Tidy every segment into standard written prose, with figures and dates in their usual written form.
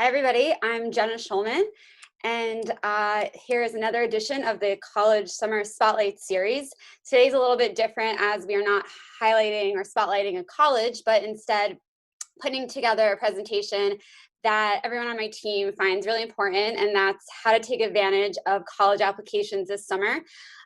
Hi, everybody. I'm Jenna Shulman, and here is another edition of the College Summer Spotlight Series. Today's a little bit different as we are not highlighting or spotlighting a college, but instead putting together a presentation that everyone on my team finds really important, and that's how to take advantage of college applications this summer.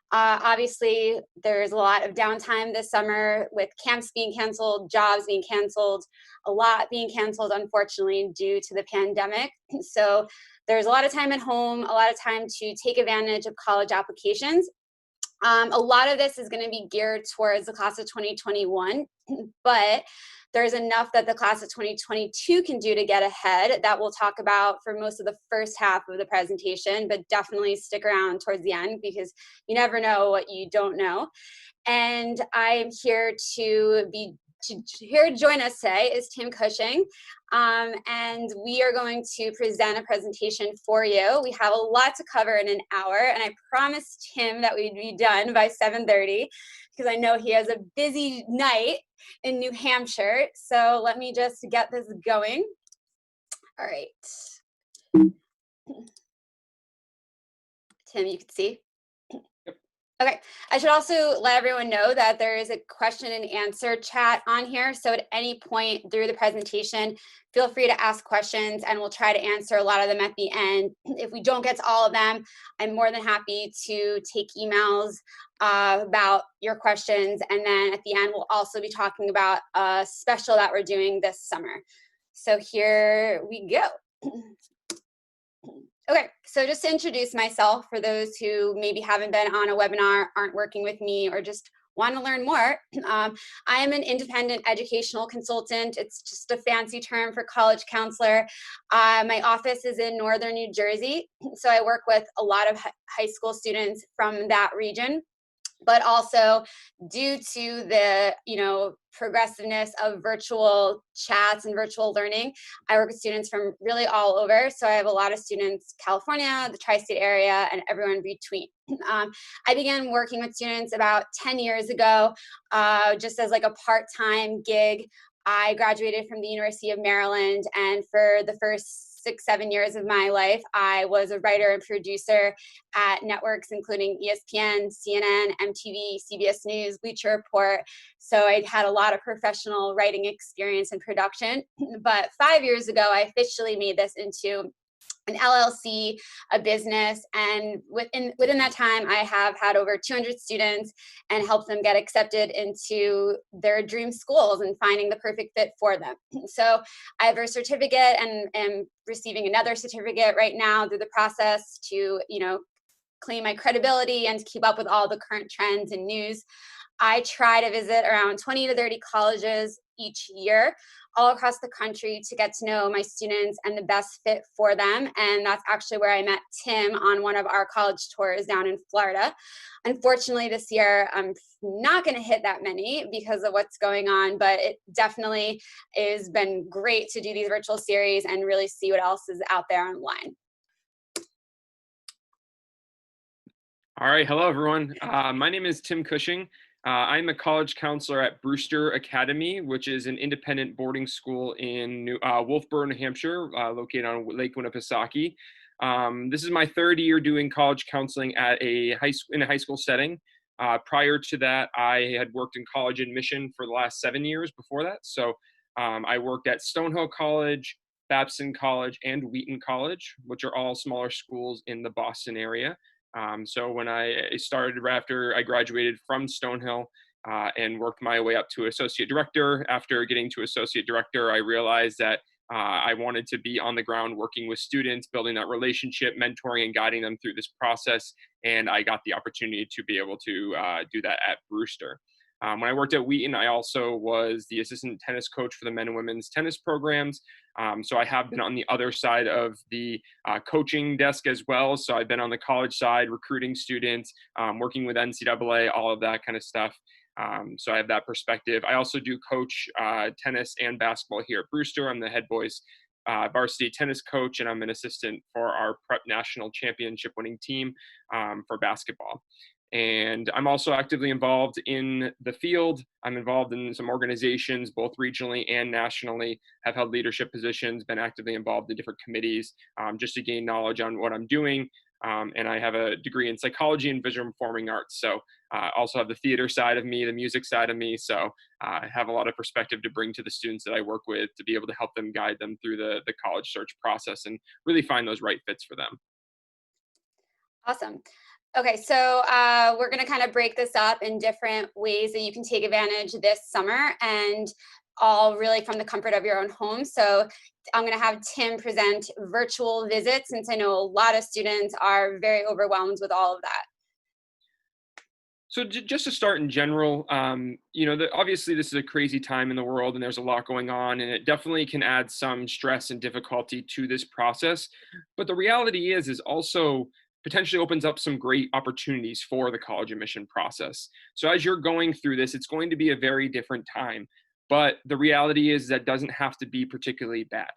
Obviously, there's a lot of downtime this summer with camps being canceled, jobs being canceled, a lot being canceled, unfortunately, due to the pandemic. So there's a lot of time at home, a lot of time to take advantage of college applications. A lot of this is going to be geared towards the class of 2021, but there's enough that the class of 2022 can do to get ahead that we'll talk about for most of the first half of the presentation, but definitely stick around towards the end because you never know what you don't know. And I'm here here to join us today is Tim Cushing, and we are going to present a presentation for you. We have a lot to cover in an hour, and I promised him that we'd be done by 7:30 because I know he has a busy night in New Hampshire. So let me just get this going. All right. Tim, you can see. Okay, I should also let everyone know that there is a question and answer chat on here. So at any point through the presentation, feel free to ask questions and we'll try to answer a lot of them at the end. If we don't get to all of them, I'm more than happy to take emails about your questions. And then at the end, we'll also be talking about a special that we're doing this summer. So here we go. Okay, so just to introduce myself for those who maybe haven't been on a webinar, aren't working with me, or just want to learn more, I am an independent educational consultant. It's just a fancy term for college counselor. My office is in northern New Jersey, so I work with a lot of high school students from that region. But also due to the progressiveness of virtual chats and virtual learning, I work with students from really all over. So I have a lot of students, California, the tri-state area, and everyone between. I began working with students about 10 years ago, just as like a part-time gig. I graduated from the University of Maryland, and for the first 6-7 years of my life, I was a writer and producer at networks including ESPN, CNN, MTV, CBS News, Bleacher Report. So I had a lot of professional writing experience and production. But 5 years ago, I officially made this into an LLC, a business, and within that time, I have had over 200 students and helped them get accepted into their dream schools and finding the perfect fit for them. So I have a certificate and am receiving another certificate right now through the process to, claim my credibility and to keep up with all the current trends and news. I try to visit around 20 to 30 colleges each year all across the country to get to know my students and the best fit for them. And that's actually where I met Tim on one of our college tours down in Florida. Unfortunately, this year, I'm not going to hit that many because of what's going on, but it definitely has been great to do these virtual series and really see what else is out there online. All right, hello everyone. My name is Tim Cushing. I'm a college counselor at Brewster Academy, which is an independent boarding school in Wolfboro, New Hampshire, located on Lake Winnipesaukee. This is my third year doing college counseling at in a high school setting. Prior to that, I had worked in college admission for the last 7 years before that. So I worked at Stonehill College, Babson College, and Wheaton College, which are all smaller schools in the Boston area. So when I started after I graduated from Stonehill and worked my way up to associate director, after getting to associate director, I realized that I wanted to be on the ground working with students, building that relationship, mentoring and guiding them through this process. And I got the opportunity to be able to do that at Brewster. When I worked at Wheaton, I also was the assistant tennis coach for the men and women's tennis programs. So I have been on the other side of the coaching desk as well. So I've been on the college side, recruiting students, working with NCAA, all of that kind of stuff. So I have that perspective. I also do coach tennis and basketball here at Brewster. I'm the head boys varsity tennis coach, and I'm an assistant for our prep national championship winning team for basketball. And I'm also actively involved in the field. I'm involved in some organizations, both regionally and nationally, have held leadership positions, been actively involved in different committees just to gain knowledge on what I'm doing. And I have a degree in psychology and visual performing arts. So I also have the theater side of me, the music side of me. So I have a lot of perspective to bring to the students that I work with to be able to help them guide them through the college search process and really find those right fits for them. Awesome. Okay, so we're going to kind of break this up in different ways that you can take advantage this summer, and all really from the comfort of your own home. So I'm going to have Tim present virtual visits, since I know a lot of students are very overwhelmed with all of that. So just to start in general, obviously this is a crazy time in the world and there's a lot going on, and it definitely can add some stress and difficulty to this process. But the reality is also potentially opens up some great opportunities for the college admission process. So as you're going through this, it's going to be a very different time. But the reality is that doesn't have to be particularly bad.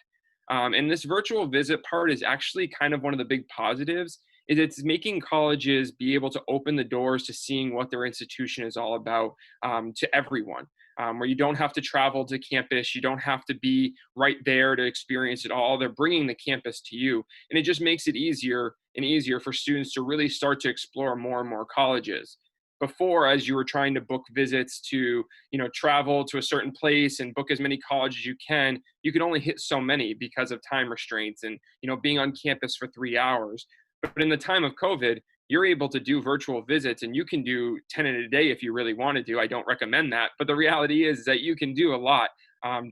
And this virtual visit part is actually kind of one of the big positives is it's making colleges be able to open the doors to seeing what their institution is all about to everyone. Where you don't have to travel to campus, you don't have to be right there to experience it all. They're bringing the campus to you, and it just makes it easier and easier for students to really start to explore more and more colleges. Before, as you were trying to book visits to, travel to a certain place and book as many colleges as you could only hit so many because of time restraints and being on campus for 3 hours. But in the time of COVID, you're able to do virtual visits and you can do 10 in a day if you really want to do. I don't recommend that. But the reality is that you can do a lot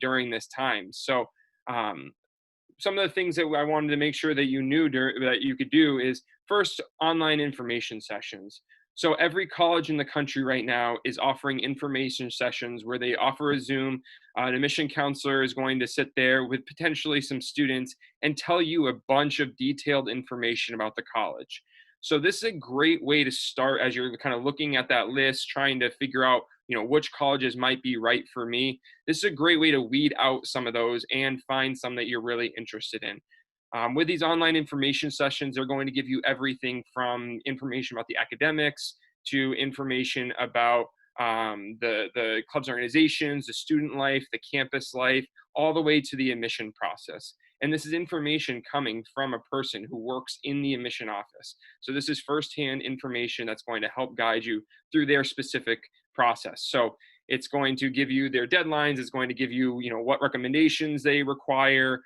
during this time. So, some of the things that I wanted to make sure that you knew that you could do is first online information sessions. So every college in the country right now is offering information sessions where they offer a Zoom. An admission counselor is going to sit there with potentially some students and tell you a bunch of detailed information about the college. So this is a great way to start as you're kind of looking at that list, trying to figure out, which colleges might be right for me. This is a great way to weed out some of those and find some that you're really interested in. With these online information sessions, they're going to give you everything from information about the academics to information about the clubs and organizations, the student life, the campus life, all the way to the admission process. And this is information coming from a person who works in the admission office. So this is firsthand information that's going to help guide you through their specific process. So it's going to give you their deadlines. It's going to give you, what recommendations they require,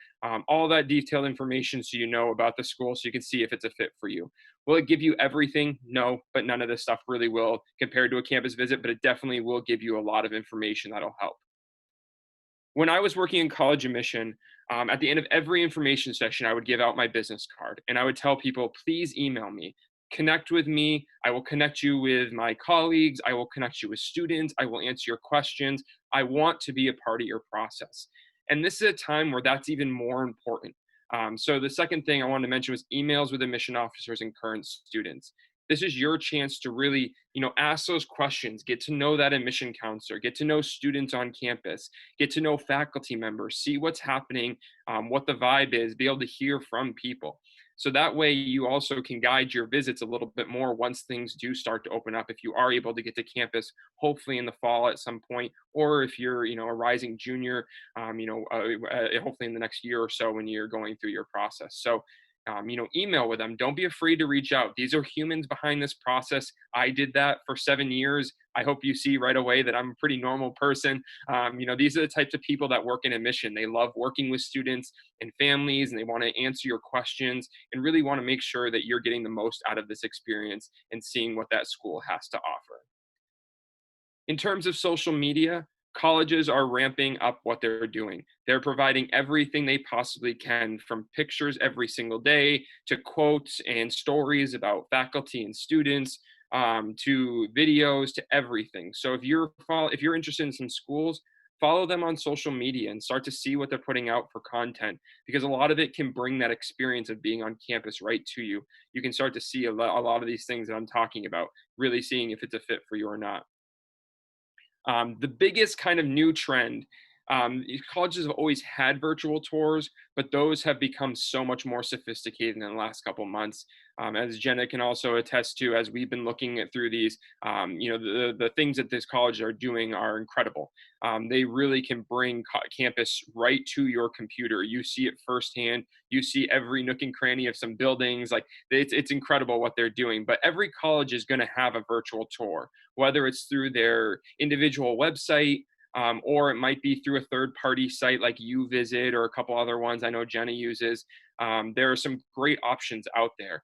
all that detailed information so you know about the school so you can see if it's a fit for you. Will it give you everything? No, but none of this stuff really will compared to a campus visit, but it definitely will give you a lot of information that'll help. When I was working in college admission, at the end of every information session, I would give out my business card and I would tell people, please email me. Connect with me. I will connect you with my colleagues. I will connect you with students. I will answer your questions. I want to be a part of your process. And this is a time where that's even more important. So the second thing I wanted to mention was emails with admission officers and current students. This is your chance to really, ask those questions, get to know that admission counselor, get to know students on campus, get to know faculty members, see what's happening, what the vibe is, be able to hear from people. So that way you also can guide your visits a little bit more once things do start to open up. If you are able to get to campus, hopefully in the fall at some point, or if you're, a rising junior, hopefully in the next year or so when you're going through your process. So email with them. Don't be afraid to reach out. These are humans behind this process. I did that for 7 years. I hope you see right away that I'm a pretty normal person. These are the types of people that work in admission. They love working with students and families, and they want to answer your questions and really want to make sure that you're getting the most out of this experience and seeing what that school has to offer. In terms of social media, colleges are ramping up what they're doing. They're providing everything they possibly can, from pictures every single day to quotes and stories about faculty and students, to videos to everything. So if you're interested in some schools, follow them on social media and start to see what they're putting out for content, because a lot of it can bring that experience of being on campus right to you. You can start to see a lot of these things that I'm talking about, really seeing if it's a fit for you or not. The biggest kind of new trend Colleges have always had virtual tours, but those have become so much more sophisticated in the last couple months. As Jenna can also attest to, as we've been looking at through these, the things that this college are doing are incredible. They really can bring campus right to your computer. You see it firsthand. You see every nook and cranny of some buildings. Like it's incredible what they're doing. But every college is going to have a virtual tour, whether it's through their individual website, or it might be through a third-party site like UVisit or a couple other ones I know Jenna uses. There are some great options out there.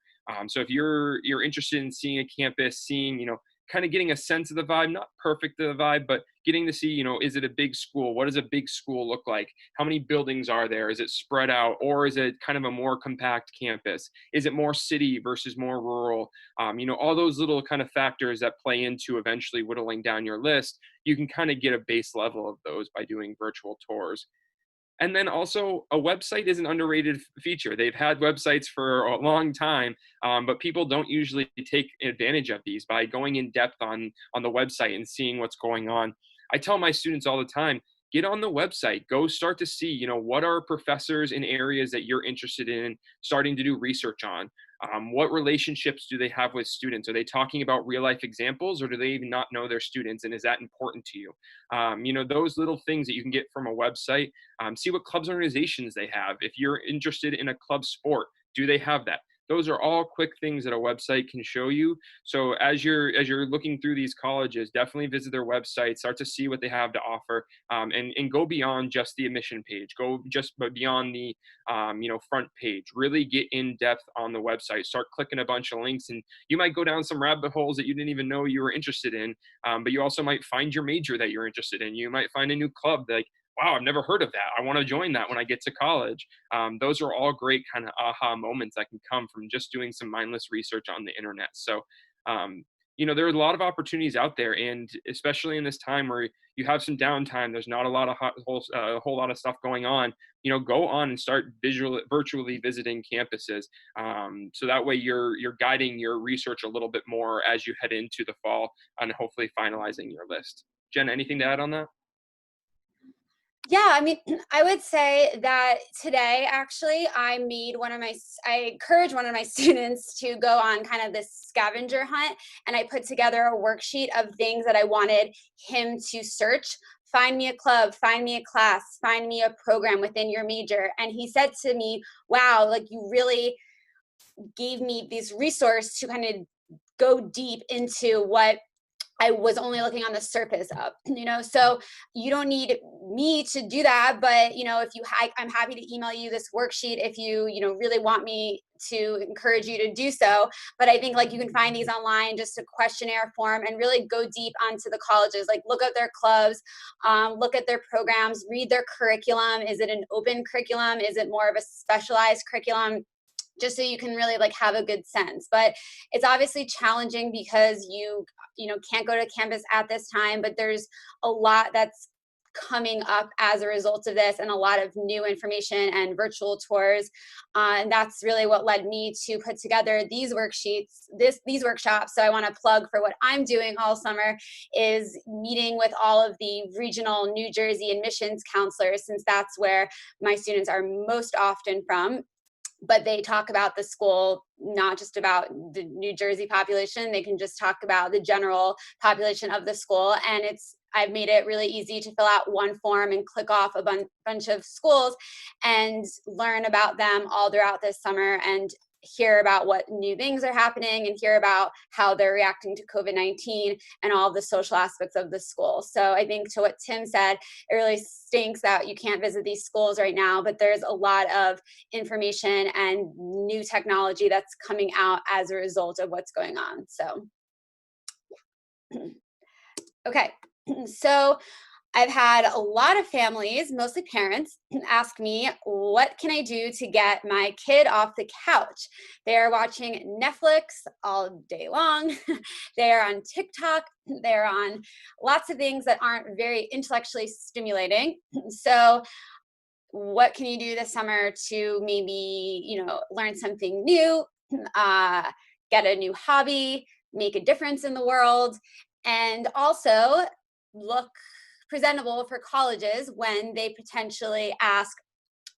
So if you're interested in seeing a campus, seeing kind of getting a sense of the vibe, not perfect of the vibe, but getting to see, is it a big school? What does a big school look like? How many buildings are there? Is it spread out, or is it kind of a more compact campus? Is it more city versus more rural? All those little kind of factors that play into eventually whittling down your list. You can kind of get a base level of those by doing virtual tours. And then also, a website is an underrated feature. They've had websites for a long time, but people don't usually take advantage of these by going in depth on the website and seeing what's going on. I tell my students all the time, get on the website, go start to see, what are professors in areas that you're interested in starting to do research on. What relationships do they have with students? Are they talking about real life examples, or do they even not know their students? And is that important to you? Those little things that you can get from a website. See what clubs and organizations they have. If you're interested in a club sport, do they have that? Those are all quick things that a website can show you. So as you're looking through these colleges, definitely visit their website, start to see what they have to offer, and go beyond just the admission page. Go just beyond the front page. Really get in depth on the website. Start clicking a bunch of links, and you might go down some rabbit holes that you didn't even know you were interested in. But you also might find your major that you're interested in. You might find a new club that, like, wow, I've never heard of that. I want to join that when I get to college. Those are all great kind of aha moments that can come from just doing some mindless research on the internet. So, there are a lot of opportunities out there, and especially in this time where you have some downtime, there's not a lot of a whole lot of stuff going on. Go on and start virtually visiting campuses, so that way you're guiding your research a little bit more as you head into the fall and hopefully finalizing your list. Jen, anything to add on that? Yeah, I mean, I would say that today, actually, I encouraged one of my students to go on kind of this scavenger hunt, and I put together a worksheet of things that I wanted him to search. Find me a club, find me a class, find me a program within your major. And he said to me, wow, like you really gave me this resource to kind of go deep into what I was only looking on the surface of, so you don't need me to do that. But, if I'm happy to email you this worksheet if you, really want me to encourage you to do so. But I think like you can find these online, just a questionnaire form, and really go deep onto the colleges, like look at their clubs, look at their programs, read their curriculum. Is it an open curriculum? Is it more of a specialized curriculum? Just so you can really like have a good sense. But it's obviously challenging because you can't go to campus at this time, but there's a lot that's coming up as a result of this, and a lot of new information and virtual tours. And that's really what led me to put together these worksheets, these workshops. So I want to plug for what I'm doing all summer is meeting with all of the regional New Jersey admissions counselors, since that's where my students are most often from. But they talk about the school, not just about the New Jersey population. They can just talk about the general population of the school. And I've made it really easy to fill out one form and click off a bunch of schools and learn about them all throughout this summer, and hear about what new things are happening, and hear about how they're reacting to COVID-19 and all of the social aspects of the school. So I think to what Tim said, it really stinks that you can't visit these schools right now, but there's a lot of information and new technology that's coming out as a result of what's going on. So, okay. So I've had a lot of families, mostly parents, ask me, what can I do to get my kid off the couch? They're watching Netflix all day long. They're on TikTok. They're on lots of things that aren't very intellectually stimulating. So what can you do this summer to maybe, learn something new, get a new hobby, make a difference in the world, and also look presentable for colleges when they potentially ask,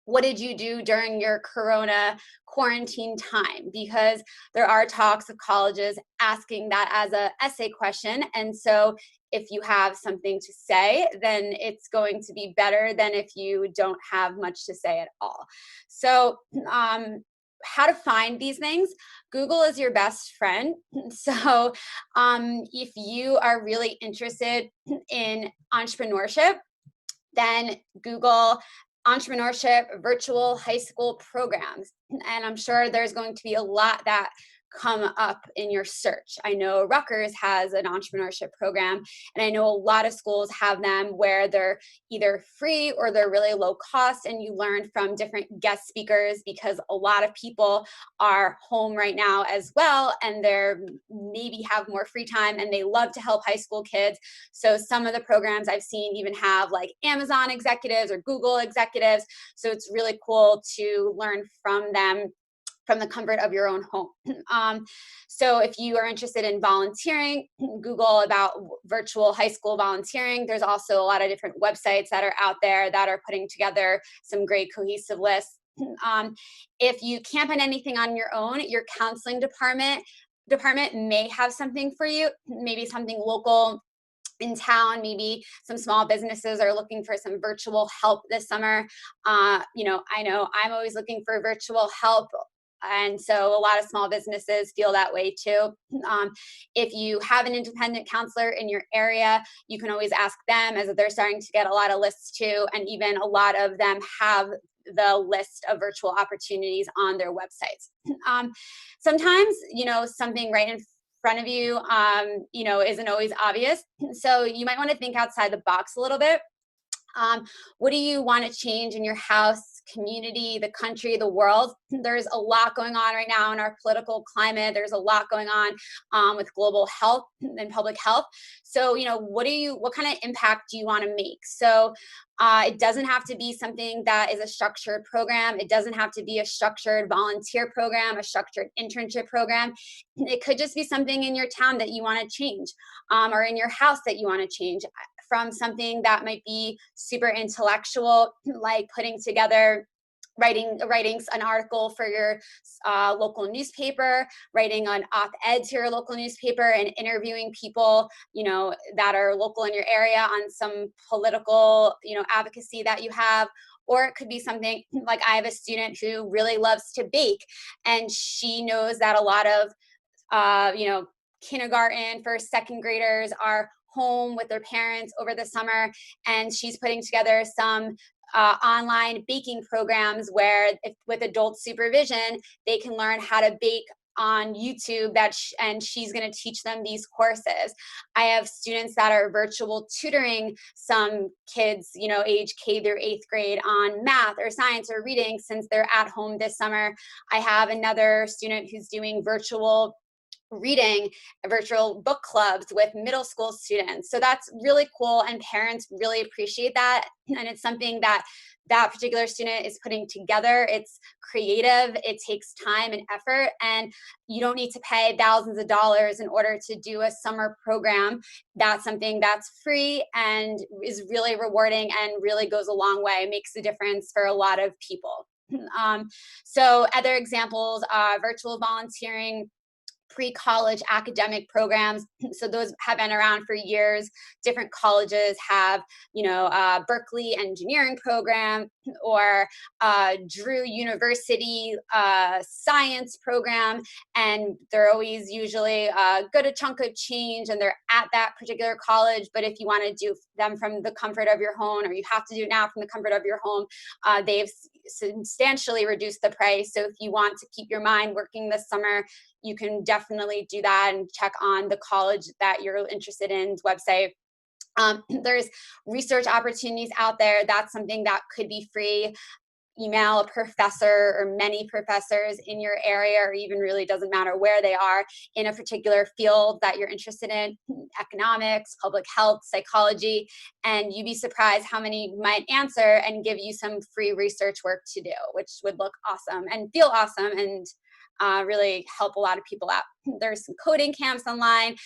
what did you do during your corona quarantine time? Because there are talks of colleges asking that as a essay question. And so if you have something to say, then it's going to be better than if you don't have much to say at all. So how to find these things: Google is your best friend. So if you are really interested in entrepreneurship, then Google entrepreneurship virtual high school programs. And I'm sure there's going to be a lot that come up in your search. I know Rutgers has an entrepreneurship program, and I know a lot of schools have them where they're either free or they're really low cost, and you learn from different guest speakers, because a lot of people are home right now as well, and they're maybe have more free time and they love to help high school kids. So some of the programs I've seen even have like Amazon executives or Google executives. So it's really cool to learn from them from the comfort of your own home. So if you are interested in volunteering, Google about virtual high school volunteering. There's also a lot of different websites that are out there that are putting together some great cohesive lists. If you can't find anything on your own, your counseling department may have something for you, maybe something local in town. Maybe some small businesses are looking for some virtual help this summer. I know I'm always looking for virtual help. And so a lot of small businesses feel that way too. If you have an independent counselor in your area, you can always ask them, as they're starting to get a lot of lists too. And even a lot of them have the list of virtual opportunities on their websites. Sometimes, something right in front of you, isn't always obvious. So you might want to think outside the box a little bit. What do you want to change in your house, community, the country, the world? There's a lot going on right now in our political climate. There's a lot going on with global health and public health. So, what kind of impact do you want to make? So it doesn't have to be something that is a structured program. It doesn't have to be a structured volunteer program, a structured internship program. It could just be something in your town that you want to change, or in your house that you want to change. From something that might be super intellectual, like writing an article for your local newspaper, writing an op-ed to your local newspaper, and interviewing people, that are local in your area on some political, advocacy that you have. Or it could be something like, I have a student who really loves to bake, and she knows that a lot of kindergarten, first, second graders are home with their parents over the summer, and she's putting together some online baking programs where, with adult supervision, they can learn how to bake on YouTube, and she's going to teach them these courses. I have students that are virtual tutoring some kids, age K through 8th grade, on math or science or reading, since they're at home this summer. I have another student who's doing virtual book clubs with middle school students. So that's really cool, and parents really appreciate that. And it's something that particular student is putting together. It's creative, it takes time and effort, and you don't need to pay thousands of dollars in order to do a summer program. That's something that's free and is really rewarding and really goes a long way. It makes a difference for a lot of people. So other examples are virtual volunteering, pre-college academic programs. So those have been around for years. Different colleges have, Berkeley engineering program, or Drew University science program. And they're always usually a good chunk of change, and they're at that particular college. But if you want to do them from the comfort of your home, or you have to do it now from the comfort of your home, they've substantially reduced the price. So if you want to keep your mind working this summer, you can definitely do that and check on the college that you're interested in's website. There's research opportunities out there. That's something that could be free. Email a professor or many professors in your area, or even really doesn't matter where they are, in a particular field that you're interested in: economics, public health, psychology, and you'd be surprised how many might answer and give you some free research work to do, which would look awesome and feel awesome, and really help a lot of people out. There's some coding camps online.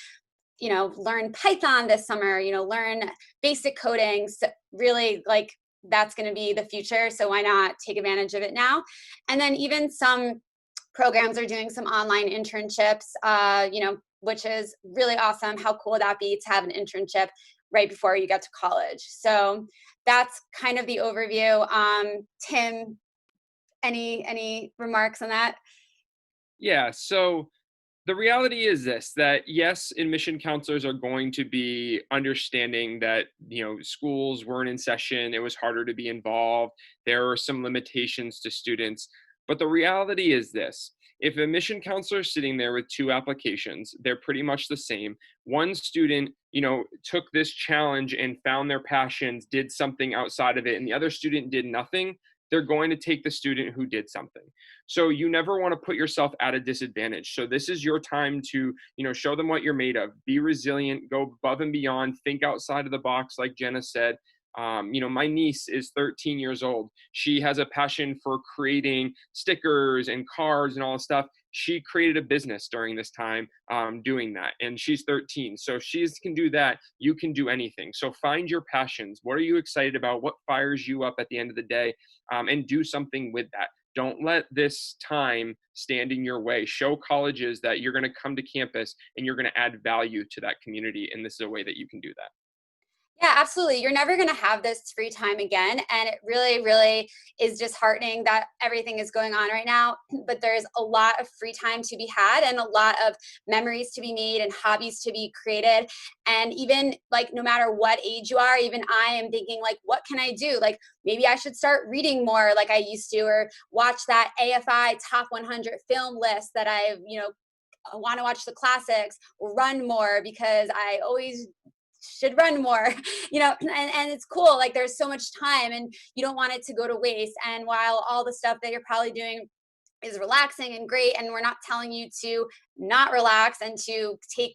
learn Python this summer, learn basic coding. So really, like, that's going to be the future. So why not take advantage of it now? And then even some programs are doing some online internships, which is really awesome. How cool would that be to have an internship right before you get to college? So that's kind of the overview. Tim, any remarks on that? Yeah, so the reality is this, that yes, admission counselors are going to be understanding that, schools weren't in session, it was harder to be involved, there are some limitations to students. But the reality is this, if a admission counselor is sitting there with two applications, they're pretty much the same. One student, took this challenge and found their passions, did something outside of it, and the other student did nothing. They're going to take the student who did something. So you never want to put yourself at a disadvantage. So this is your time to, show them what you're made of. Be resilient, go above and beyond, think outside of the box, like Jenna said. My niece is 13 years old. She has a passion for creating stickers and cards and all this stuff. She created a business during this time doing that, and she's 13. So if she can do that, you can do anything. So find your passions. What are you excited about? What fires you up at the end of the day? And do something with that. Don't let this time stand in your way. Show colleges that you're going to come to campus and you're going to add value to that community. And this is a way that you can do that. Yeah, absolutely. You're never going to have this free time again. And it really, really is disheartening that everything is going on right now. But there's a lot of free time to be had and a lot of memories to be made and hobbies to be created. And even like, no matter what age you are, even I am thinking, like, what can I do? Like, maybe I should start reading more like I used to, or watch that AFI top 100 film list that I've, want to watch the classics, or run more because I always should run more. And it's cool, like there's so much time and you don't want it to go to waste. And while all the stuff that you're probably doing is relaxing and great, and we're not telling you to not relax and to take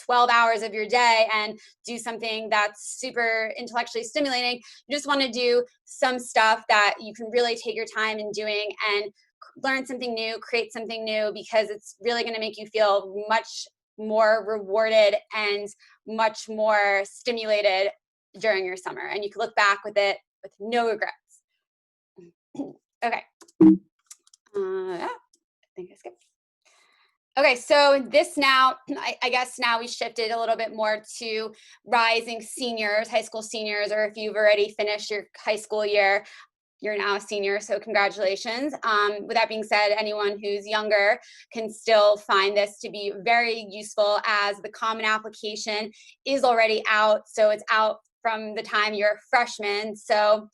12 hours of your day and do something that's super intellectually stimulating, you just want to do some stuff that you can really take your time in doing and learn something new, create something new, because it's really going to make you feel much more rewarded and much more stimulated during your summer. And you can look back with it with no regrets. Okay. Yeah, I think I skipped. Okay, so this now, I guess now we shifted a little bit more to rising seniors, high school seniors, or if you've already finished your high school year, you're now a senior, so congratulations. With that being said, anyone who's younger can still find this to be very useful, as the Common Application is already out. So it's out from the time you're a freshman. So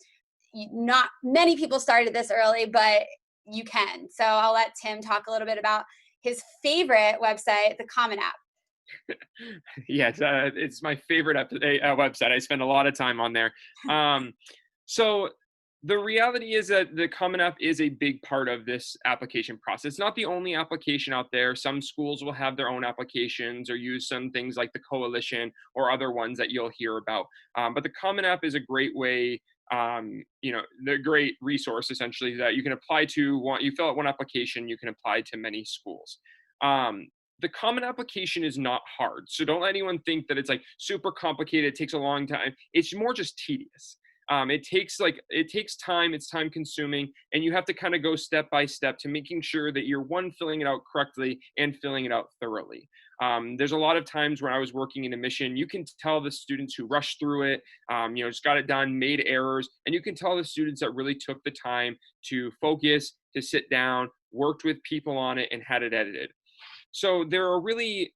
not many people started this early, but you can. So I'll let Tim talk a little bit about his favorite website, the Common App. Yeah, it's my favorite website. I spend a lot of time on there. So the reality is that the Common App is a big part of this application process. It's not the only application out there. Some schools will have their own applications or use some things like the Coalition or other ones that you'll hear about. But the Common App is a great way, the great resource essentially that you can apply to. You fill out one application, you can apply to many schools. The Common Application is not hard. So don't let anyone think that it's like super complicated, it takes a long time. It's more just tedious. It takes time, it's time consuming, and you have to kind of go step by step to making sure that you're filling it out correctly and filling it out thoroughly. There's a lot of times when I was working in admission, you can tell the students who rushed through it, just got it done, made errors, and you can tell the students that really took the time to focus, to sit down, worked with people on it, and had it edited. So there are really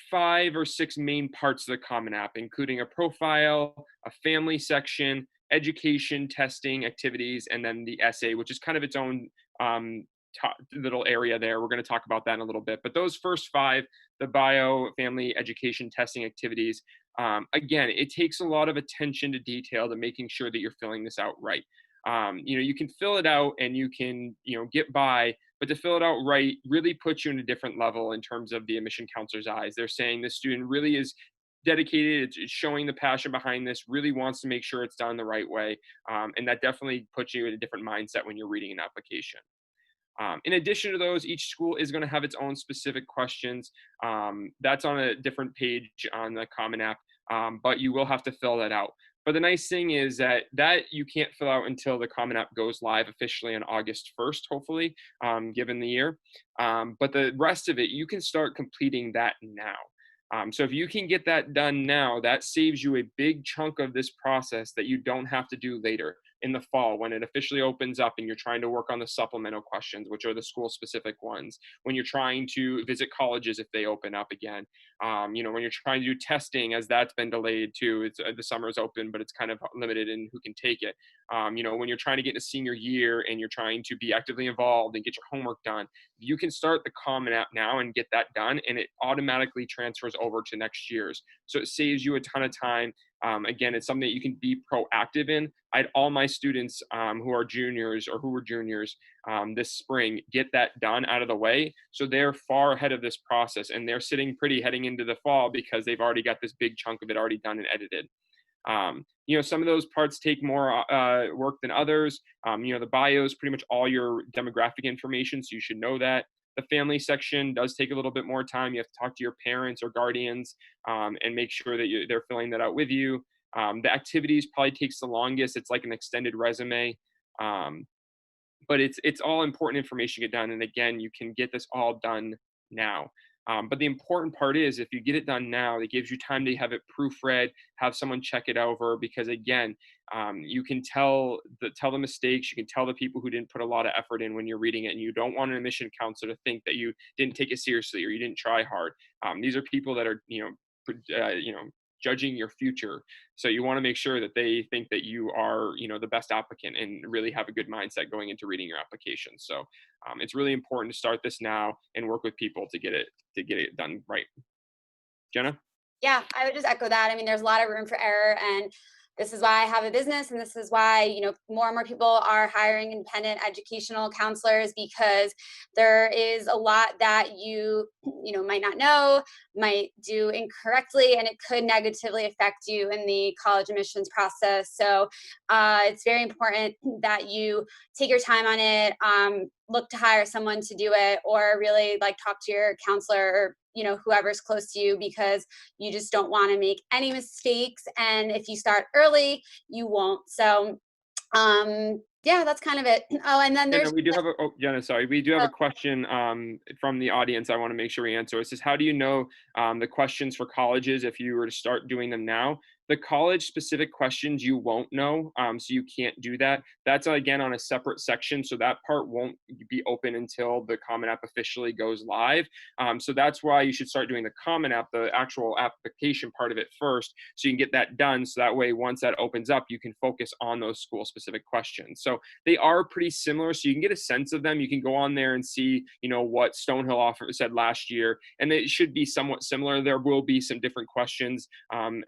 5 or 6 main parts of the Common App, including a profile, a family section, education, testing, activities, and then the essay, which is kind of its own little area there. We're going to talk about that in a little bit. But those first 5, the bio, family, education, testing, activities, again, it takes a lot of attention to detail to making sure that you're filling this out right. You can fill it out and you can, get by, but to fill it out right really puts you in a different level in terms of the admission counselor's eyes. They're saying this student really is dedicated, it's showing the passion behind this, really wants to make sure it's done the right way. And that definitely puts you in a different mindset when you're reading an application. In addition to those, each school is going to have its own specific questions. That's on a different page on the Common App, but you will have to fill that out. But the nice thing is that you can't fill out until the Common App goes live officially on August 1st, hopefully, given the year. But the rest of it, you can start completing that now. So if you can get that done now, that saves you a big chunk of this process that you don't have to do later in the fall when it officially opens up and you're trying to work on the supplemental questions, which are the school specific ones, when you're trying to visit colleges if they open up again, when you're trying to do testing, as that's been delayed too. It's the summer's open, but it's kind of limited in who can take it. When you're trying to get into senior year and you're trying to be actively involved and get your homework done, you can start the Common App now and get that done, and it automatically transfers over to next year's. So it saves you a ton of time. Again, it's something that you can be proactive in. I had all my students who are juniors or who were juniors this spring get that done out of the way. So they're far ahead of this process, and they're sitting pretty heading into the fall because they've already got this big chunk of it already done and edited. Some of those parts take more work than others. The bio is pretty much all your demographic information, so you should know that. The family section does take a little bit more time. You have to talk to your parents or guardians and make sure that they're filling that out with you. The activities probably takes the longest. It's like an extended resume. But it's all important information to get done. And again, you can get this all done now. But the important part is if you get it done now, it gives you time to have it proofread, have someone check it over, because again, you can tell the mistakes, you can tell the people who didn't put a lot of effort in when you're reading it, and you don't want an admission counselor to think that you didn't take it seriously or you didn't try hard. These are people that are, judging your future. So you want to make sure that they think that you are, the best applicant and really have a good mindset going into reading your application. So it's really important to start this now and work with people to get it done right. Jenna? Yeah, I would just echo that. I mean, there's a lot of room for error, and this is why I have a business, and this is why, more and more people are hiring independent educational counselors, because there is a lot that you might not know, might do incorrectly, and it could negatively affect you in the college admissions process. So it's very important that you take your time on it, look to hire someone to do it, or really talk to your counselor or whoever's close to you, because you just don't want to make any mistakes. And if you start early, you won't. So yeah, that's kind of it. Oh, and then there's Jenna, sorry. We do have a question from the audience I want to make sure we answer. It says, how do you know the questions for colleges if you were to start doing them now? The college specific questions you won't know, so you can't do that. That's again on a separate section, so that part won't be open until the Common App officially goes live. So that's why you should start doing the Common App, the actual application part of it first, so you can get that done. So that way, once that opens up, you can focus on those school specific questions. So they are pretty similar, so you can get a sense of them. You can go on there and see, what Stonehill said last year, and it should be somewhat similar. There will be some different questions,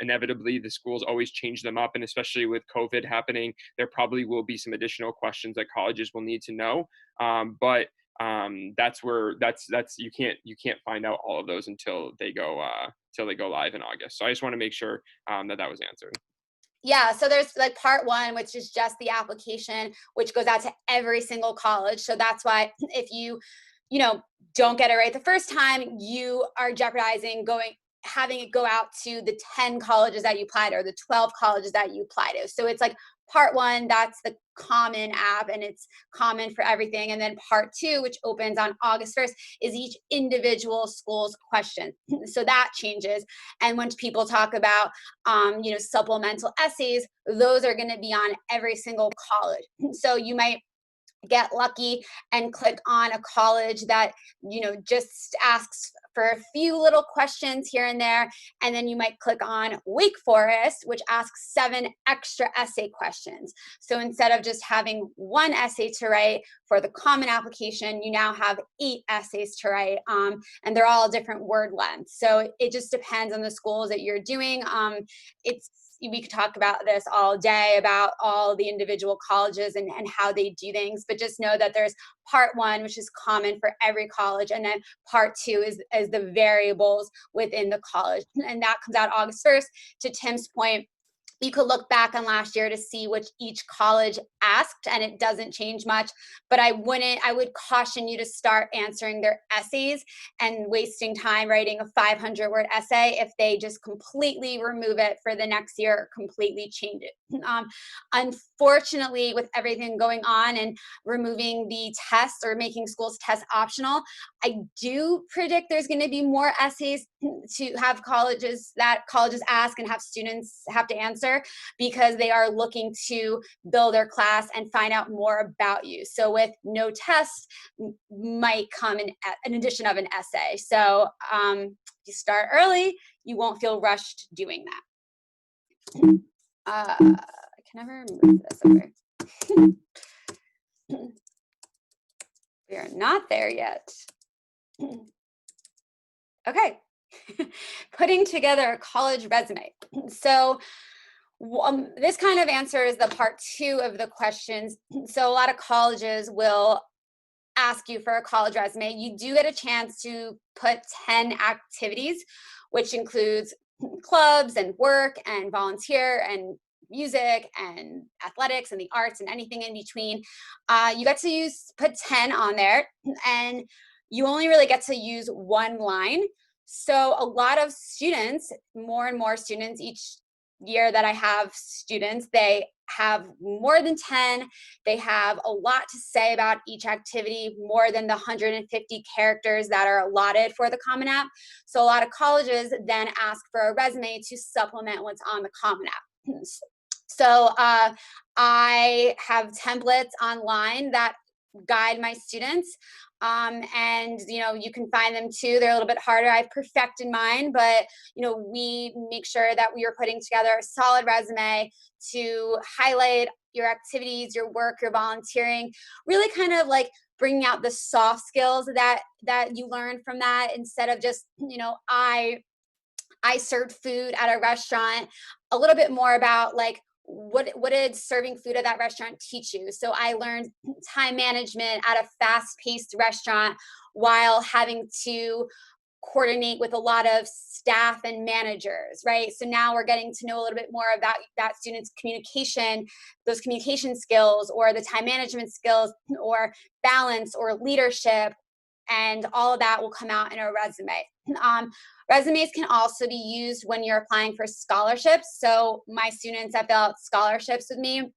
inevitably. The schools always change them up, and especially with COVID happening, there probably will be some additional questions that colleges will need to know. But that's you can't find out all of those until they go live in August. So I just want to make sure that was answered. Yeah, so there's part one, which is just the application, which goes out to every single college. So that's why if you don't get it right the first time, you are jeopardizing having it go out to the 10 colleges that you applied to, or the 12 colleges that you apply to. So it's part one, that's the Common App, and it's common for everything. And then part two, which opens on August 1st, is each individual school's question. So that changes. And when people talk about, supplemental essays, those are going to be on every single college. So you might get lucky and click on a college that just asks for a few little questions here and there, and then you might click on Wake Forest, which asks 7 extra essay questions. So instead of just having 1 essay to write for the Common application, you now have 8 essays to write, and they're all different word lengths. So it just depends on the schools that you're doing. We could talk about this all day, about all the individual colleges and how they do things, but just know that there's part one, which is common for every college, and then part two is the variables within the college, and that comes out August 1st. To Tim's point, You could look back on last year to see which each college asked, and it doesn't change much. But I would caution you to start answering their essays and wasting time writing a 500-word essay if they just completely remove it for the next year or completely change it. Unfortunately, with everything going on and removing the tests or making schools test optional, I do predict there's going to be more essays to have colleges ask and have students have to answer, because they are looking to build their class and find out more about you. So with no test might come an addition of an essay. So if you start early, you won't feel rushed doing that. I can never move this over. We are not there yet. Okay. Putting together a college resume. So this kind of answers the part 2 of the questions. So a lot of colleges will ask you for a college resume. You do get a chance to put 10 activities, which includes clubs and work and volunteer and music and athletics and the arts and anything in between. You get to put 10 on there, and you only really get to use one line. So a lot of students, more and more students each year that I have students, they have more than 10. They have a lot to say about each activity, more than the 150 characters that are allotted for the Common App. So a lot of colleges then ask for a resume to supplement what's on the Common App. So I have templates online that guide my students. And you can find them too. They're a little bit harder. I've perfected mine, but we make sure that we are putting together a solid resume to highlight your activities, your work, your volunteering, really kind of like bringing out the soft skills that you learn from that, instead of just, I served food at a restaurant. A little bit more about like, what did serving food at that restaurant teach you? So I learned time management at a fast-paced restaurant while having to coordinate with a lot of staff and managers, right? So now we're getting to know a little bit more about that student's communication, those communication skills, or the time management skills, or balance, or leadership, and all of that will come out in a resume. Resumes can also be used when you're applying for scholarships. So my students that fill out scholarships with me,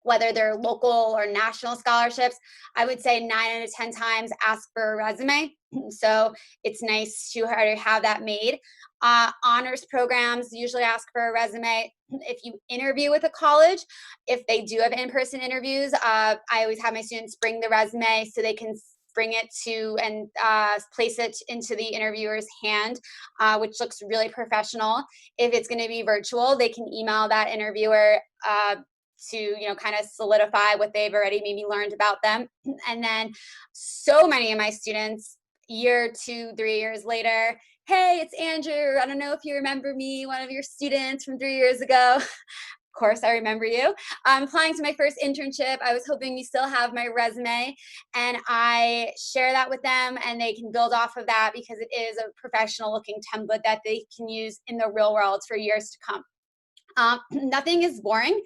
whether they're local or national scholarships, I would say 9 out of 10 times ask for a resume. So it's nice to have that made. Honors programs usually ask for a resume. If you interview with a college, if they do have in-person interviews, I always have my students bring the resume so they can bring it to and place it into the interviewer's hand, which looks really professional. If it's going to be virtual, they can email that interviewer to kind of solidify what they've already maybe learned about them. And then so many of my students, year 2, 3 years later, hey, it's Andrew. I don't know if you remember me, one of your students from 3 years ago. Of course, I remember you. I'm applying to my first internship. I was hoping you still have my resume, and I share that with them, and they can build off of that because it is a professional looking template that they can use in the real world for years to come. Nothing is boring.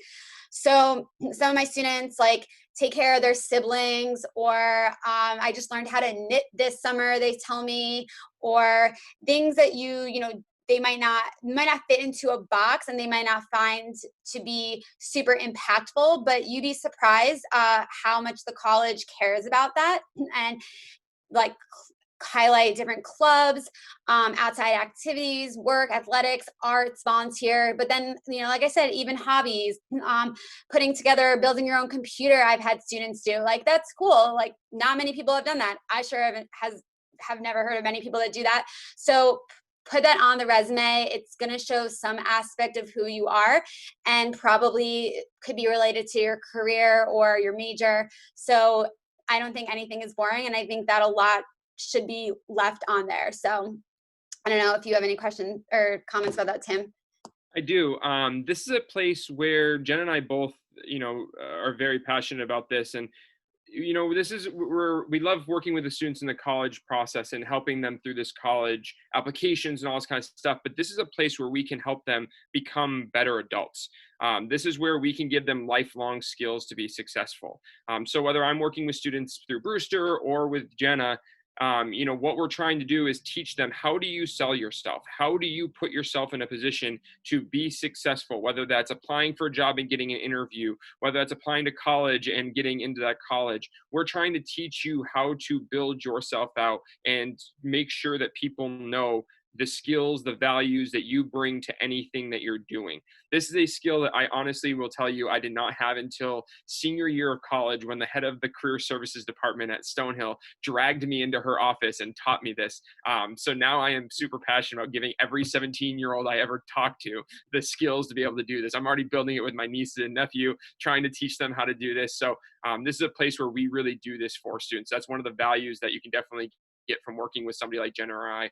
So some of my students like take care of their siblings, or I just learned how to knit this summer, they tell me, or things that they might not fit into a box, and they might not find to be super impactful, but you'd be surprised how much the college cares about that, and like highlight different clubs, outside activities, work, athletics, arts, volunteer. But then, like I said, even hobbies, putting together, building your own computer. I've had students do. Like, that's cool. Like, not many people have done that. I sure have never heard of many people that do that. So put that on the resume. It's going to show some aspect of who you are, and probably could be related to your career or your major. So I don't think anything is boring, and I think that a lot should be left on there. So I don't know if you have any questions or comments about that, Tim. I do. This is a place where Jen and I both, are very passionate about this. And this is where we love working with the students in the college process and helping them through this college applications and all this kind of stuff. But this is a place where we can help them become better adults. This is where we can give them lifelong skills to be successful. So whether I'm working with students through Brewster or with Jenna, what we're trying to do is teach them, how do you sell yourself? How do you put yourself in a position to be successful, whether that's applying for a job and getting an interview, whether that's applying to college and getting into that college. We're trying to teach you how to build yourself out and make sure that people know the skills, the values that you bring to anything that you're doing. This is a skill that I honestly will tell you I did not have until senior year of college, when the head of the career services department at Stonehill dragged me into her office and taught me this. So now I am super passionate about giving every 17-year-old I ever talk to the skills to be able to do this. I'm already building it with my nieces and nephew, trying to teach them how to do this. So this is a place where we really do this for students. That's one of the values that you can definitely get from working with somebody like Jenna or I,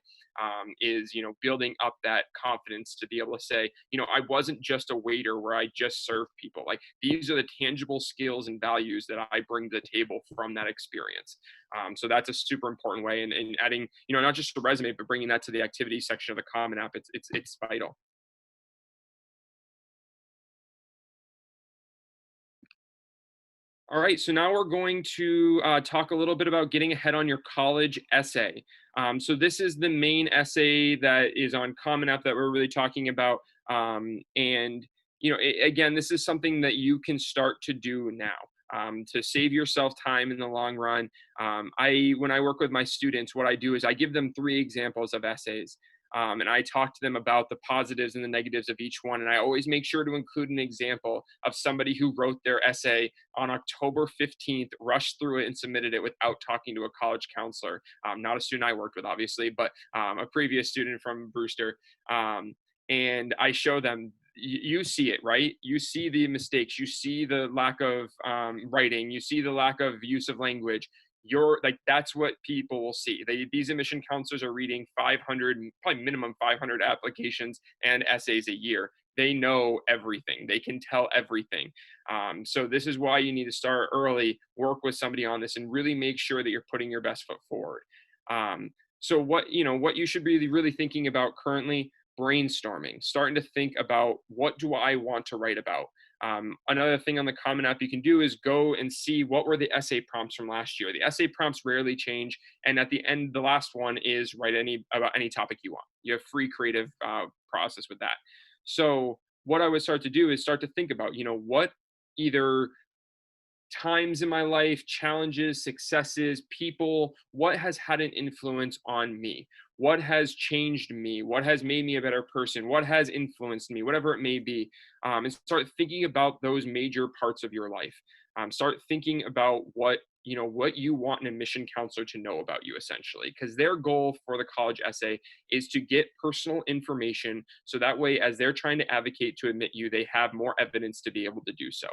is, building up that confidence to be able to say, I wasn't just a waiter where I just serve people. Like, these are the tangible skills and values that I bring to the table from that experience. So that's a super important way. And adding, not just a resume, but bringing that to the activity section of the Common App, it's vital. All right, so now we're going to talk a little bit about getting ahead on your college essay. So this is the main essay that is on Common App that we're really talking about. And again, this is something that you can start to do now. To save yourself time in the long run. When I work with my students, what I do is I give them 3 examples of essays. And I talk to them about the positives and the negatives of each one. And I always make sure to include an example of somebody who wrote their essay on October 15th, rushed through it and submitted it without talking to a college counselor. Not a student I worked with, obviously, but a previous student from Brewster. And I show them, you see it, right? You see the mistakes, you see the lack of writing, you see the lack of use of language. You're like, that's what people will see. These admission counselors are reading 500, probably minimum 500 applications and essays a year. They know everything. They can tell everything. So this is why you need to start early, work with somebody on this, and really make sure that you're putting your best foot forward. So what you should be really thinking about currently: brainstorming, starting to think about, what do I want to write about? Another thing on the Common App you can do is go and see what were the essay prompts from last year. The essay prompts rarely change, and at the end, the last one is write about any topic you want. You have free creative process with that. So what I would start to do is start to think about, what either times in my life, challenges, successes, people, what has had an influence on me? What has changed me? What has made me a better person? What has influenced me? Whatever it may be. And start thinking about those major parts of your life. Start thinking about what you want an admission counselor to know about you, essentially, because their goal for the college essay is to get personal information, so that way, as they're trying to advocate to admit you, they have more evidence to be able to do so.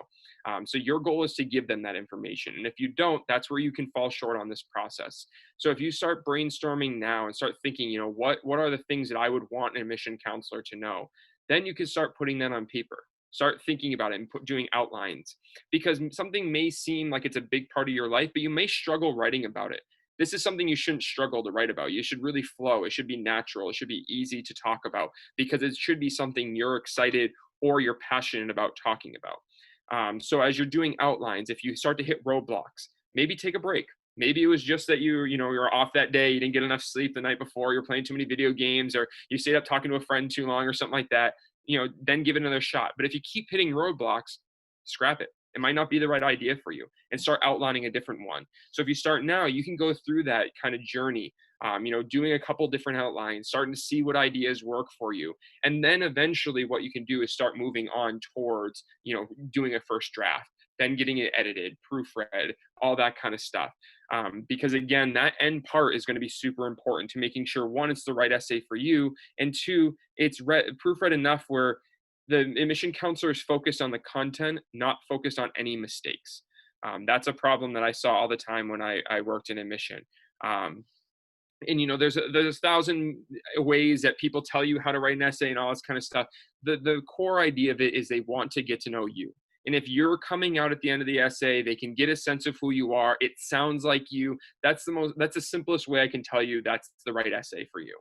So your goal is to give them that information. And if you don't, that's where you can fall short on this process. So if you start brainstorming now and start thinking, what are the things that I would want an admission counselor to know, then you can start putting that on paper. Start thinking about it and doing outlines, because something may seem like it's a big part of your life, but you may struggle writing about it. This is something you shouldn't struggle to write about. You should really flow. It should be natural. It should be easy to talk about, because it should be something you're excited or you're passionate about talking about. So as you're doing outlines, if you start to hit roadblocks, maybe take a break. Maybe it was just that you're off that day, you didn't get enough sleep the night before, you're playing too many video games, or you stayed up talking to a friend too long or something like that. Then give it another shot. But if you keep hitting roadblocks, scrap it. It might not be the right idea for you, and start outlining a different one. So if you start now, you can go through that kind of journey, doing a couple different outlines, starting to see what ideas work for you. And then eventually what you can do is start moving on towards, doing a first draft, then getting it edited, proofread, all that kind of stuff. Because again, that end part is going to be super important to making sure, one, it's the right essay for you, and two, it's proofread enough where the admission counselor is focused on the content, not focused on any mistakes. That's a problem that I saw all the time when I worked in admission. And there's 1,000 ways that people tell you how to write an essay and all this kind of stuff. The core idea of it is they want to get to know you. And if you're coming out at the end of the essay, they can get a sense of who you are. It sounds like you. That's the simplest way I can tell you that's the right essay for you.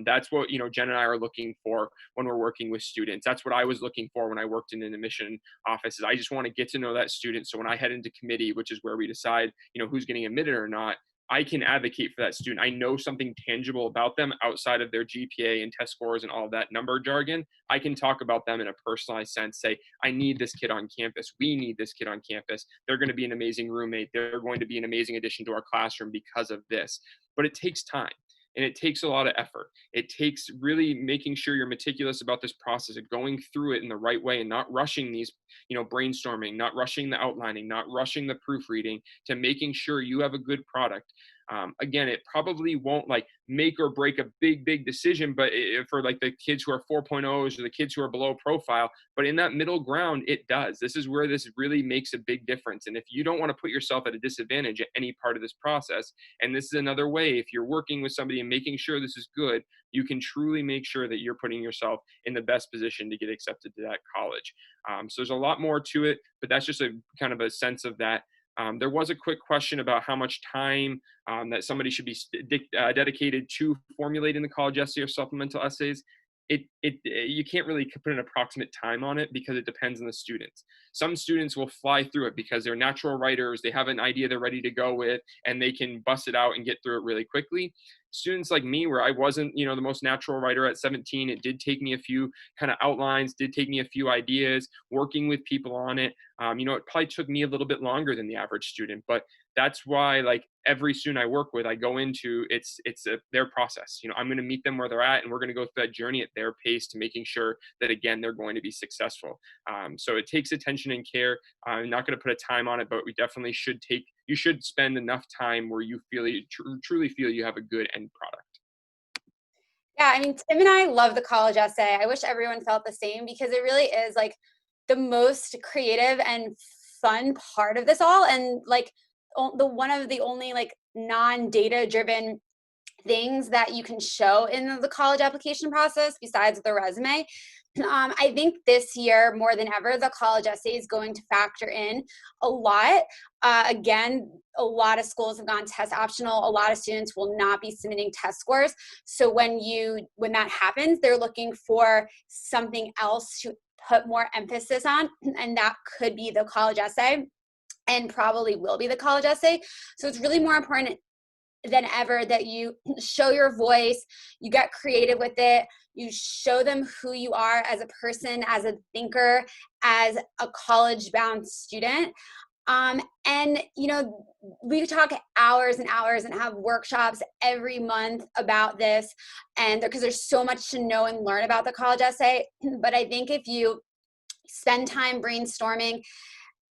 That's what, Jen and I are looking for when we're working with students. That's what I was looking for when I worked in an admission office. Is I just want to get to know that student. So when I head into committee, which is where we decide, who's getting admitted or not, I can advocate for that student. I know something tangible about them outside of their GPA and test scores and all that number jargon. I can talk about them in a personalized sense, say, I need this kid on campus. We need this kid on campus. They're going to be an amazing roommate. They're going to be an amazing addition to our classroom because of this. But it takes time. And it takes a lot of effort. It takes really making sure you're meticulous about this process of going through it in the right way and not rushing these, brainstorming, not rushing the outlining, not rushing the proofreading, to making sure you have a good product. Again, it probably won't make or break a big decision, but for the kids who are 4.0s or the kids who are below profile, but in that middle ground, it does. This is where this really makes a big difference. And if you don't want to put yourself at a disadvantage at any part of this process, and this is another way, if you're working with somebody and making sure this is good, you can truly make sure that you're putting yourself in the best position to get accepted to that college. So there's a lot more to it, but that's just a kind of a sense of that. There was a quick question about how much time that somebody should be dedicated to formulating the college essay or supplemental essays. You can't really put an approximate time on it because it depends on the students. Some students will fly through it because they're natural writers. They have an idea they're ready to go with, and they can bust it out and get through it really quickly. Students like me, where I wasn't, the most natural writer at 17, it did take me a few kind of outlines, did take me a few ideas, working with people on it. It probably took me a little bit longer than the average student, but that's why every student I work with, I go into their process. I'm going to meet them where they're at, and we're going to go through that journey at their pace to making sure that, again, they're going to be successful. So it takes attention and care. I'm not going to put a time on it, but we definitely you should spend enough time where you truly feel you have a good end product. Yeah, I mean, Tim and I love the college essay. I wish everyone felt the same, because it really is the most creative and fun part of this all. And one of the only non-data driven things that you can show in the college application process besides the resume. I think this year more than ever, the college essay is going to factor in a lot. Again, a lot of schools have gone test optional. A lot of students will not be submitting test scores. So when that happens, they're looking for something else to put more emphasis on, and that could be the college essay, and probably will be the college essay. So it's really more important than ever that you show your voice, you get creative with it, you show them who you are as a person, as a thinker, as a college-bound student. And we talk hours and hours and have workshops every month about this, and because there's so much to know and learn about the college essay. But I think if you spend time brainstorming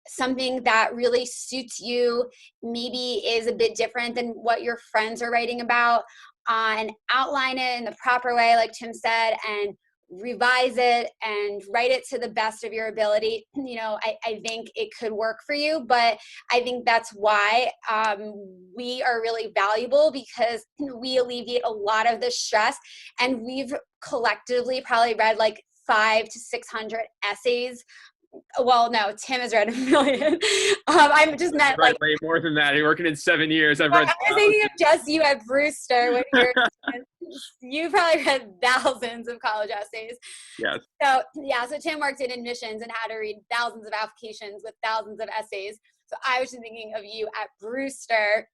something that really suits you, maybe is a bit different than what your friends are writing about, and outline it in the proper way, like Tim said, and revise it and write it to the best of your ability, I think it could work for you. But I think that's why we are really valuable, because we alleviate a lot of the stress, and we've collectively probably read 500 to 600 essays. Well, no, Tim has read a million. I'm just meant way more than that. You're working in 7 years. I've read. I was thinking of just you at Brewster. You probably read thousands of college essays. Yes. So Tim worked in admissions and had to read thousands of applications with thousands of essays. So I was just thinking of you at Brewster,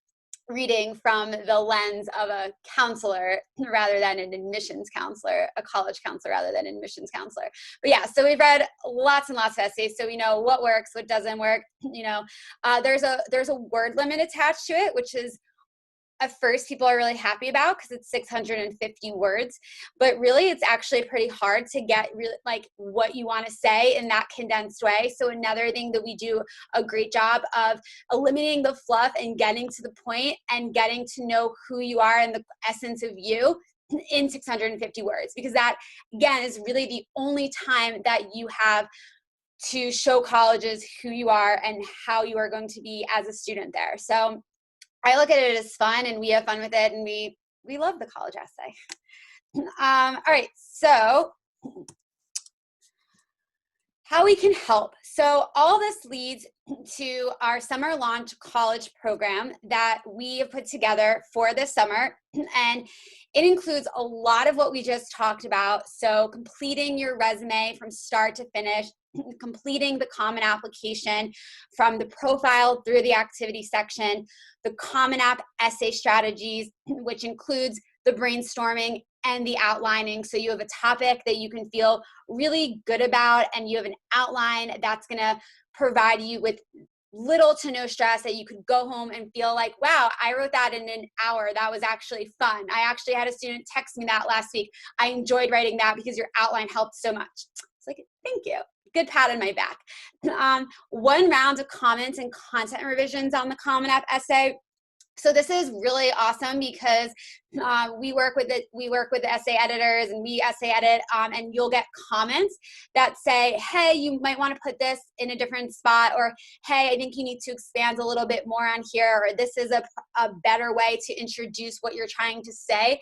reading from the lens of a counselor rather than an admissions counselor, a college counselor rather than an admissions counselor. But so we've read lots and lots of essays, so we know what works, what doesn't work. There's a word limit attached to it, which is at first people are really happy about, because it's 650 words, but really it's actually pretty hard to get really what you want to say in that condensed way. So another thing that we do a great job of eliminating the fluff and getting to the point and getting to know who you are and the essence of you in 650 words, because that, again, is really the only time that you have to show colleges who you are and how you are going to be as a student there. So I look at it as fun, and we have fun with it, and we love the college essay. All right, so How we can help. So all this leads to our summer launch college program that we have put together for this summer. And it includes a lot of what we just talked about. So completing your resume from start to finish, completing the Common Application from the profile through the activity section, the Common App essay strategies, which includes the brainstorming and the outlining. So you have a topic that you can feel really good about, and you have an outline that's going to provide you with little to no stress, that you could go home and feel like, wow, I wrote that in an hour. That was actually fun. I actually had a student text me that last week. I enjoyed writing that because your outline helped so much. It's like, thank you. Good pat on my back. 1 round of comments and content revisions on the Common App essay. So this is really awesome because we work with the essay editors, and we essay edit, and you'll get comments that say, hey, you might want to put this in a different spot, or hey, I think you need to expand a little bit more on here, or this is a better way to introduce what you're trying to say.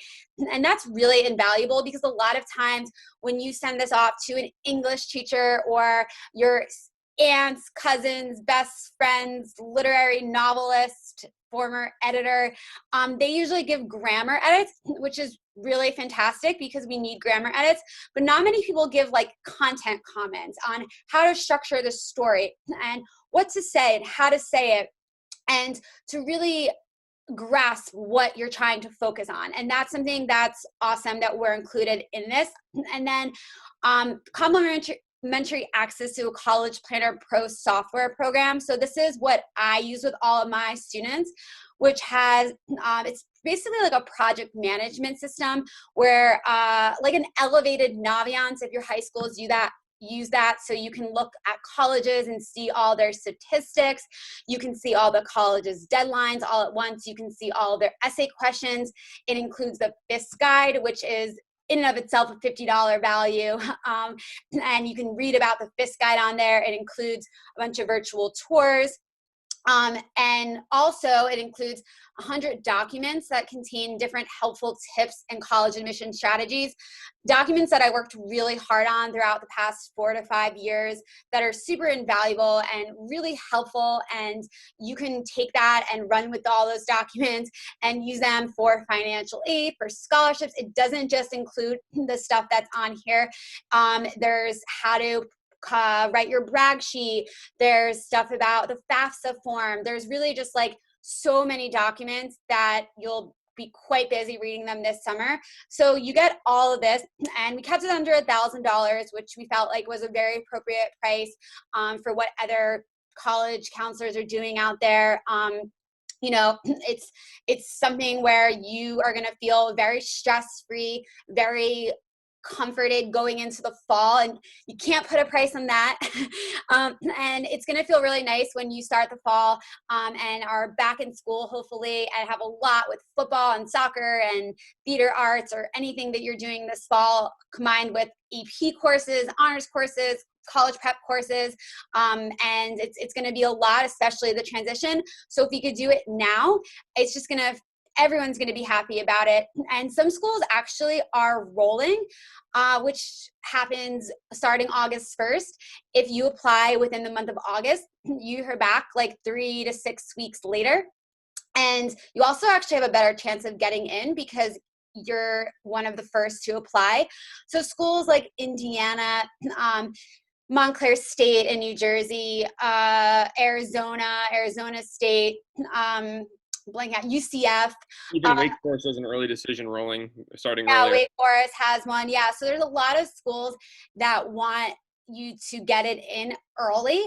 And that's really invaluable, because a lot of times when you send this off to an English teacher or your aunts, cousins, best friends, literary novelist, former editor, they usually give grammar edits, which is really fantastic because we need grammar edits, but not many people give like content comments on how to structure the story and what to say and how to say it, and to really grasp what you're trying to focus on. And that's something that's awesome that we're included in this. And then complimentary access to a College Planner Pro software program. So this is what I use with all of my students, which has, it's basically like a project management system where like an elevated Naviance, if your high schools use that, so you can look at colleges and see all their statistics. You can see all the colleges' deadlines all at once. You can see all of their essay questions. It includes the FIS guide, which is in and of itself a $50 value. And you can read about the FIS guide on there. It includes a bunch of virtual tours. And also it includes 100 documents that contain different helpful tips and college admission strategies, documents that I worked really hard on throughout the past 4 to 5 years that are super invaluable and really helpful. And you can take that and run with all those documents and use them for financial aid, for scholarships. It doesn't just include the stuff that's on here. There's how to write your brag sheet. There's stuff about the FAFSA form. There's really just like so many documents that you'll be quite busy reading them this summer. So you get all of this, and we kept it under $1,000, which we felt like was a very appropriate price for what other college counselors are doing out there. You know, it's something where you are going to feel very stress-free, very comforted going into the fall, and you can't put a price on that. And it's going to feel really nice when you start the fall and are back in school, hopefully, and have a lot with football and soccer and theater arts or anything that you're doing this fall, combined with EP courses, honors courses, college prep courses. And it's going to be a lot, especially the transition. So if you could do it now, it's just going to, everyone's going to be happy about it. And some schools actually are rolling, which happens starting August 1st. If you apply within the month of August, you hear back like 3 to 6 weeks later. And you also actually have a better chance of getting in because you're one of the first to apply. So schools like Indiana, Montclair State in New Jersey, Arizona State, blank out, UCF. Even Wake Forest has an early decision rolling, starting Yeah, earlier. Wake Forest has one. Yeah, so there's a lot of schools that want you to get it in early.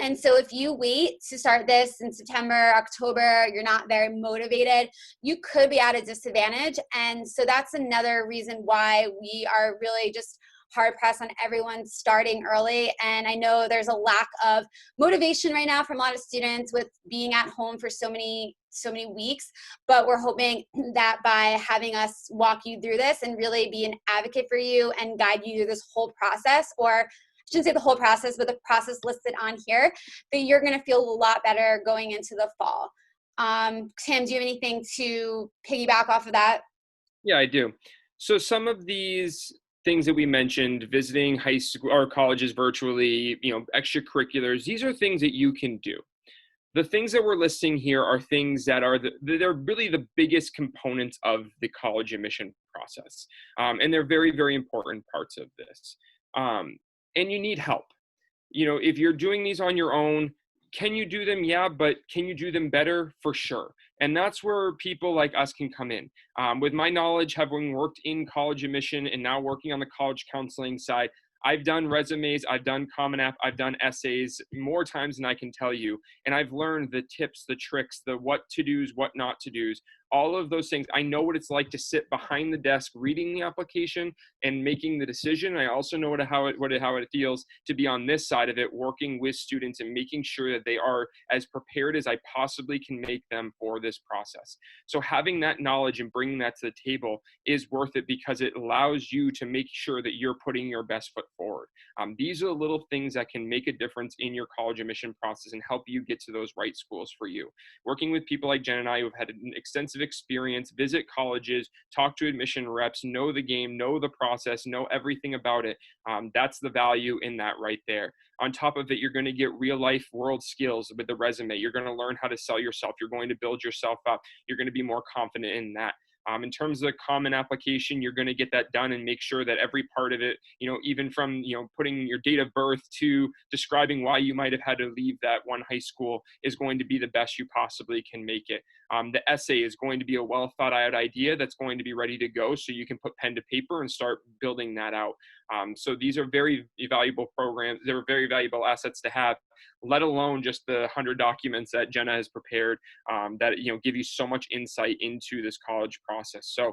And so if you wait to start this in September, October, you're not very motivated, you could be at a disadvantage. And so that's another reason why we are really just hard pressed on everyone starting early. And I know there's a lack of motivation right now from a lot of students with being at home for so many weeks, but we're hoping that by having us walk you through this and really be an advocate for you and guide you through this whole process, or I shouldn't say the whole process, but the process listed on here, that you're going to feel a lot better going into the fall. Tim, do you have anything to piggyback off of that? Yeah, I do. So some of these things that we mentioned, visiting high school or colleges virtually, extracurriculars, these are things that you can do. The things that we're listing here are things that are they're really the biggest components of the college admission process. And they're very, very important parts of this. And you need help. If you're doing these on your own, can you do them? Yeah, but can you do them better? For sure. And that's where people like us can come in. With my knowledge, having worked in college admission and now working on the college counseling side, I've done resumes, I've done Common App, I've done essays more times than I can tell you. And I've learned the tips, the tricks, the what to do's, what not to do's, all of those things. I know what it's like to sit behind the desk reading the application and making the decision. I also know how it feels to be on this side of it, working with students and making sure that they are as prepared as I possibly can make them for this process. So having that knowledge and bringing that to the table is worth it because it allows you to make sure that you're putting your best foot forward. These are the little things that can make a difference in your college admission process and help you get to those right schools for you. Working with people like Jen and I who have had an extensive experience, visit colleges, talk to admission reps, know the game, know the process, know everything about it. That's the value in that right there. On top of it, you're going to get real life world skills with the resume. You're going to learn how to sell yourself. You're going to build yourself up. You're going to be more confident in that. In terms of the common application, you're going to get that done and make sure that every part of it, even from, putting your date of birth to describing why you might have had to leave that one high school is going to be the best you possibly can make it. The essay is going to be a well thought out idea that's going to be ready to go so you can put pen to paper and start building that out. So these are very valuable programs. They're very valuable assets to have, let alone just the 100 documents that Jenna has prepared that give you so much insight into this college process. So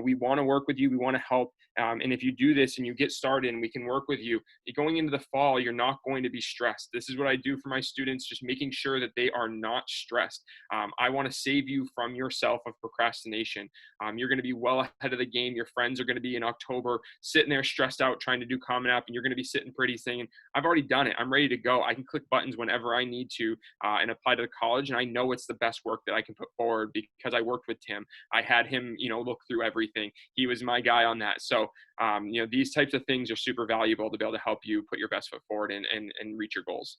we want to work with you. We want to help. And if you do this and you get started and we can work with you, going into the fall, you're not going to be stressed. This is what I do for my students, just making sure that they are not stressed. I want to save you from yourself of procrastination. You're going to be well ahead of the game. Your friends are going to be in October sitting there stressed out trying to do Common App, and you're going to be sitting pretty saying, I've already done it. I'm ready to go. I can click buttons whenever I need to and apply to the college. And I know it's the best work that I can put forward because I worked with Tim. I had him, look through everything. He was my guy on that. So, these types of things are super valuable to be able to help you put your best foot forward and reach your goals.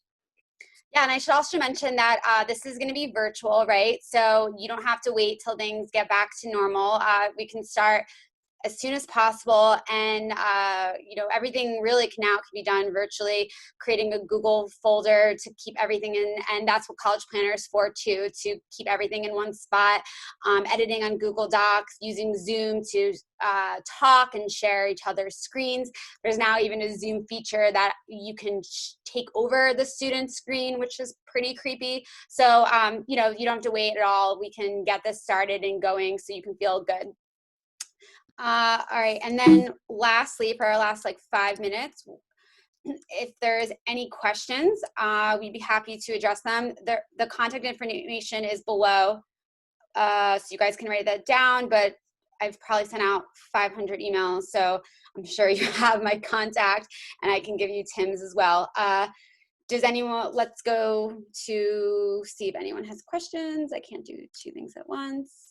Yeah, and I should also mention that this is going to be virtual, right? So you don't have to wait till things get back to normal. We can start as soon as possible, and everything really can be done virtually. Creating a Google folder to keep everything in, and that's what College Planner is for too, to keep everything in one spot. Editing on Google Docs, using Zoom to talk and share each other's screens. There's now even a Zoom feature that you can take over the student's screen, which is pretty creepy. So you don't have to wait at all. We can get this started and going so you can feel good. All right, and then lastly, for our last 5 minutes, if there's any questions, we'd be happy to address them. The contact information is below, so you guys can write that down, but I've probably sent out 500 emails, so I'm sure you have my contact, and I can give you Tim's as well. Let's go to see if anyone has questions. I can't do two things at once.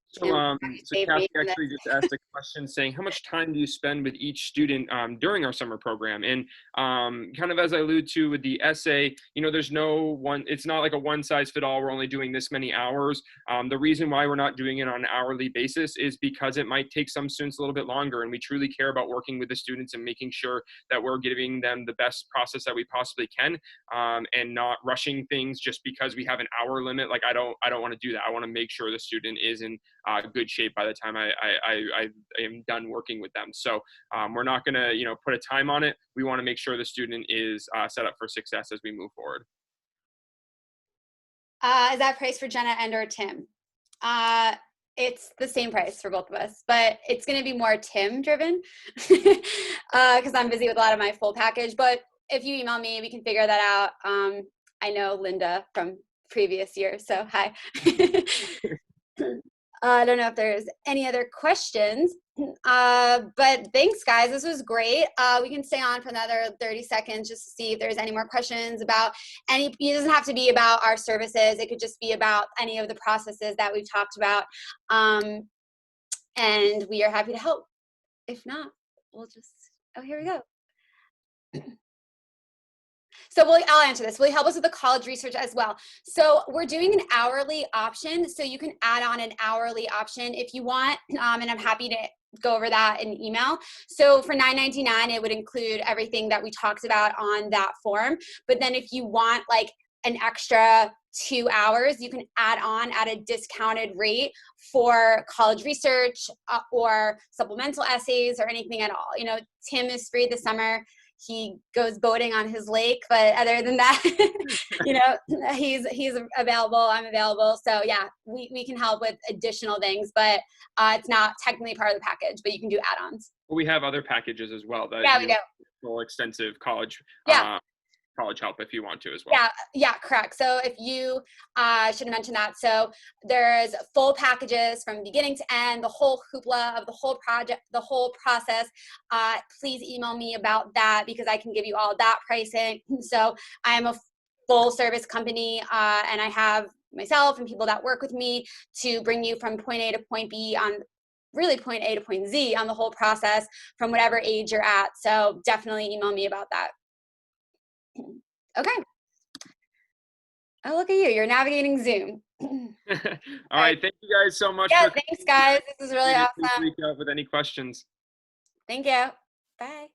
So Kathy actually just asked a question saying, how much time do you spend with each student during our summer program? And kind of as I allude to with the essay, there's no one, it's not like a one size fit all. We're only doing this many hours. The reason why we're not doing it on an hourly basis is because it might take some students a little bit longer. And we truly care about working with the students and making sure that we're giving them the best process that we possibly can and not rushing things just because we have an hour limit. I don't want to do that. I want to make sure the student is in good shape by the time I am done working with them. So we're not going to, put a time on it. We want to make sure the student is set up for success as we move forward. Is that price for Jenna and or Tim? It's the same price for both of us, but it's going to be more Tim driven because I'm busy with a lot of my full package. But if you email me, we can figure that out. I know Linda from previous years, so hi. I don't know if there's any other questions, but thanks, guys. This was great. We can stay on for another 30 seconds just to see if there's any more questions about it doesn't have to be about our services. It could just be about any of the processes that we've talked about. And we are happy to help. If not, we'll just, oh, here we go. So I'll answer this. Will you help us with the college research as well? So we're doing an hourly option. So you can add on an hourly option if you want. And I'm happy to go over that in email. So for $9.99, it would include everything that we talked about on that form. But then if you want like an extra 2 hours, you can add on at a discounted rate for college research or supplemental essays or anything at all. Tim is free this summer. He goes boating on his lake, but other than that, he's available. I'm available. So yeah, we can help with additional things, but it's not technically part of the package, but you can do add-ons. We have other packages as well that Yeah, we do. full extensive college college help if you want to as well. Yeah, correct. So if you should have mentioned that. So there's full packages from beginning to end, the whole hoopla of the whole project, the whole process. Please email me about that because I can give you all that pricing. So I am a full service company and I have myself and people that work with me to bring you from point A to point B on really point A to point Z on the whole process from whatever age you're at. So definitely email me about that. Okay. Oh, look at you. You're navigating Zoom. All right. Thank you guys so much. Yeah, thanks, guys. This is really awesome. Please reach out with any questions. Thank you. Bye.